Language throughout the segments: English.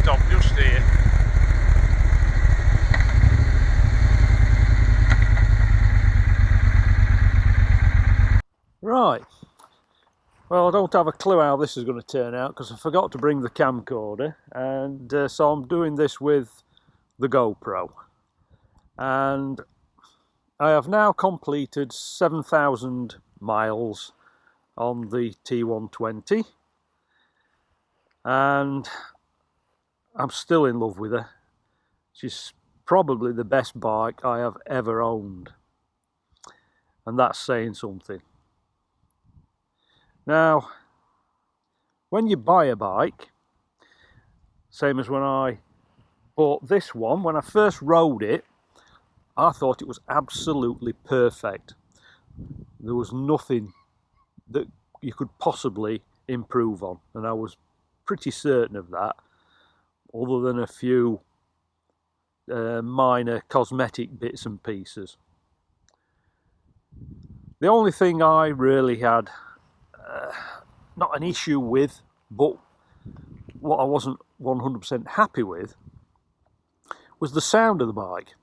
stop just here. Right, well, I don't have a clue how this is going to turn out because I forgot to bring the camcorder, and so I'm doing this with the GoPro, and I have now completed 7,000 miles on the T120, and I'm still in love with her. She's probably the best bike I have ever owned, and that's saying something. Now, when you buy a bike, same as when I bought this one, when I first rode it, I thought it was absolutely perfect. There was nothing that you could possibly improve on, and I was pretty certain of that, other than a few minor cosmetic bits and pieces. The only thing I really had not an issue with, but what I wasn't 100% happy with, was the sound of the bike.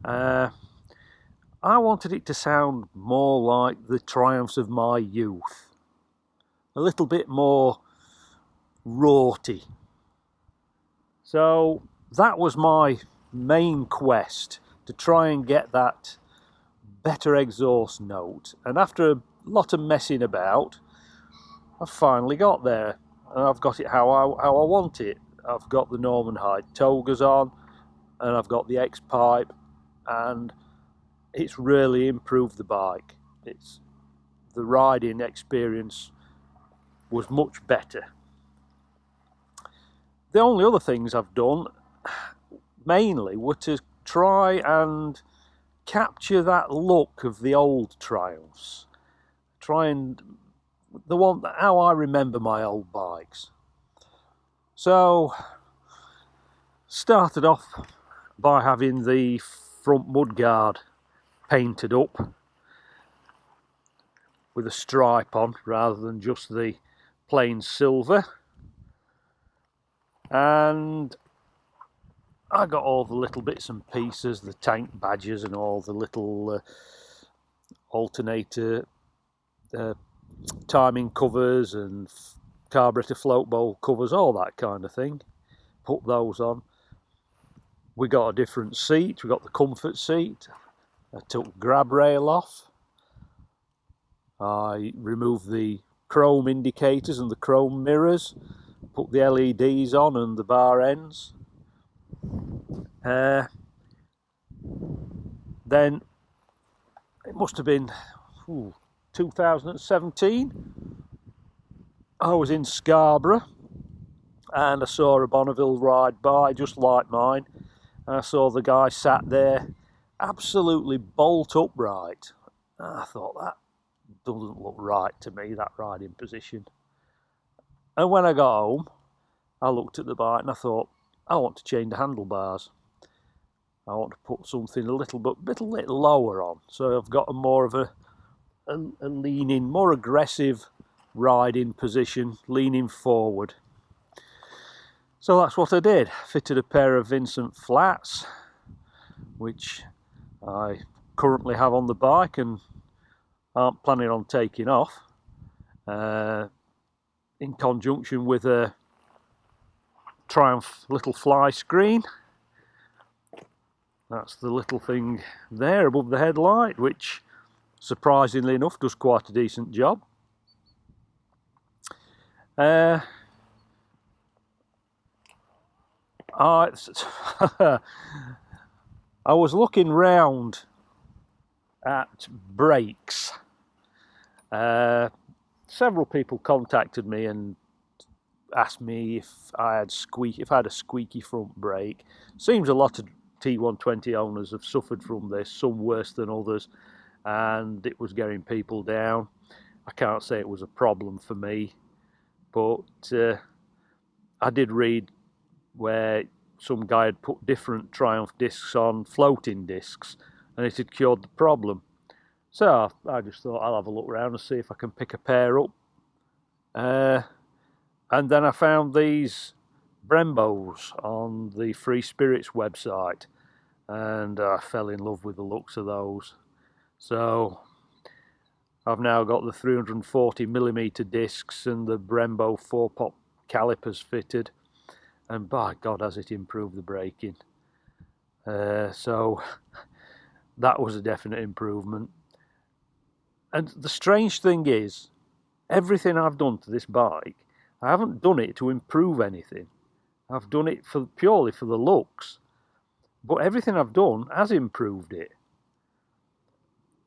I wanted it to sound more like the Triumphs of my youth, a little bit more rorty. So that was my main quest, to try and get that better exhaust note, and after a lot of messing about, I've finally got there, and I've got it how I want it. I've got the Norman Hyde togas on, and I've got the X-pipe, and it's really improved the bike. The riding experience was much better. The only other things I've done mainly were to try and capture that look of the old Triumphs. Try and how I remember my old bikes. So started off by having the front mudguard painted up with a stripe on rather than just the plain silver, and I got all the little bits and pieces, the tank badges and all the little alternator timing covers and carburetor float bowl covers, all that kind of thing. Put those on. We got a different seat. We got the comfort seat. I took grab rail off. I removed the chrome indicators and the chrome mirrors. Put the LEDs on and the bar ends. Then it must have been 2017. I was in Scarborough and I saw a Bonneville ride by just like mine, and I saw the guy sat there absolutely bolt upright. I thought, that doesn't look right to me, that riding position. And when I got home, I looked at the bike and I thought, I want to change the handlebars. I want to put something a little lower on, so I've got a more of a leaning, more aggressive riding position, leaning forward. So that's what I did. Fitted a pair of Vincent flats, which I currently have on the bike and aren't planning on taking off, in conjunction with a Triumph little fly screen. That's the little thing there above the headlight, which surprisingly enough does quite a decent job. I was looking round at brakes. Several people contacted me and asked me if I had a squeaky front brake. Seems a lot of T120 owners have suffered from this, some worse than others, and it was getting people down. I can't say it was a problem for me, but I did read where some guy had put different Triumph discs on floating discs and it had cured the problem. So I just thought I'll have a look around and see if I can pick a pair up. And then I found these Brembos on the Free Spirits website, and I fell in love with the looks of those. So I've now got the 340mm discs and the Brembo 4-pop calipers fitted, and by God has it improved the braking. So that was a definite improvement. And the strange thing is, everything I've done to this bike, I haven't done it to improve anything. I've done it purely for the looks. But everything I've done has improved it.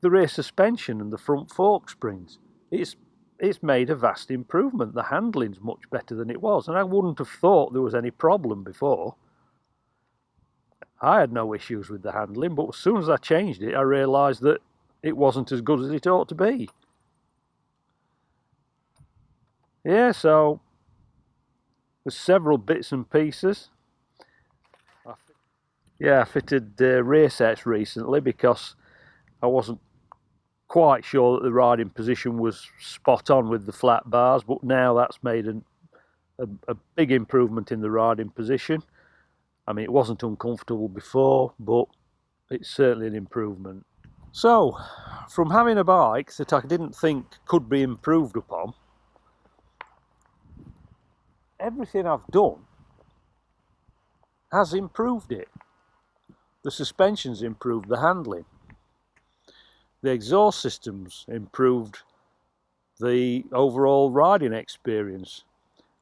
The rear suspension and the front fork springs, it's made a vast improvement. The handling's much better than it was, and I wouldn't have thought there was any problem before. I had no issues with the handling, but as soon as I changed it, I realised that it wasn't as good as it ought to be. Yeah, so there's several bits and pieces. Yeah, I fitted rear sets recently because I wasn't quite sure that the riding position was spot on with the flat bars, but now that's made a big improvement in the riding position. I mean, it wasn't uncomfortable before, but it's certainly an improvement. So, from having a bike that I didn't think could be improved upon, everything I've done has improved it. The suspension's improved the handling. The exhaust system's improved the overall riding experience.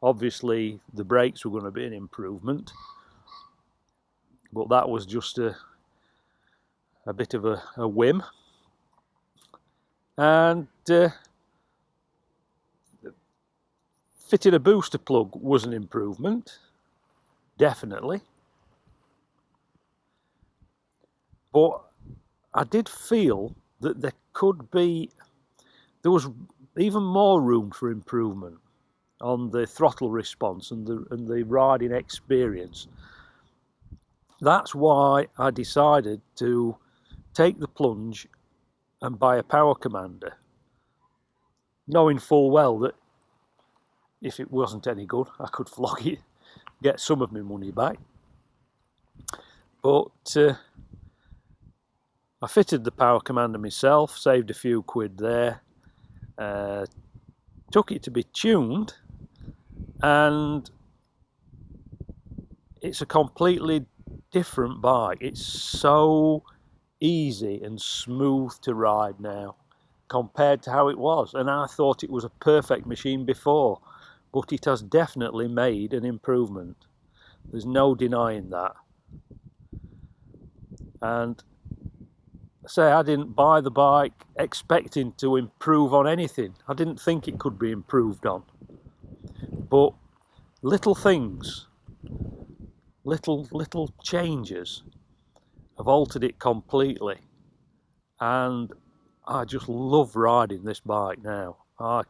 Obviously, the brakes were going to be an improvement, but that was just a bit of a whim. And fitting a booster plug was an improvement, definitely. But I did feel that there was even more room for improvement on the throttle response and the riding experience. That's why I decided to take the plunge and buy a power commander, knowing full well that if it wasn't any good, I could flog it, get some of my money back. But I fitted the power commander myself, saved a few quid there, took it to be tuned, and it's a completely different bike. It's so easy and smooth to ride now compared to how it was, and I thought it was a perfect machine before, but it has definitely made an improvement. There's no denying that. And say I didn't buy the bike expecting to improve on anything. I didn't think it could be improved on, but little things, little changes have altered it completely, and I just love riding this bike now. I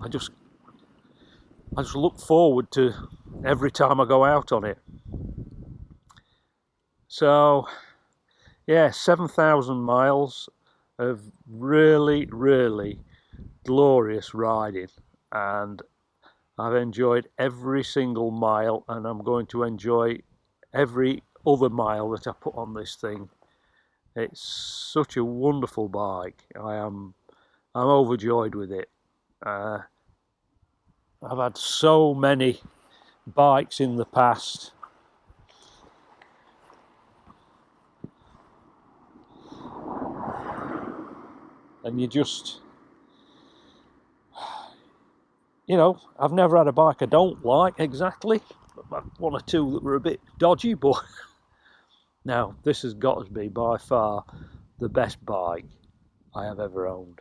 just look forward to every time I go out on it. So yeah, 7,000 miles of really, really glorious riding, and I've enjoyed every single mile, and I'm going to enjoy every other mile that I put on this thing. It's such a wonderful bike. I'm overjoyed with it. I've had so many bikes in the past, and I've never had a bike I don't like exactly. One or two that were a bit dodgy, but now this has got to be by far the best bike I have ever owned.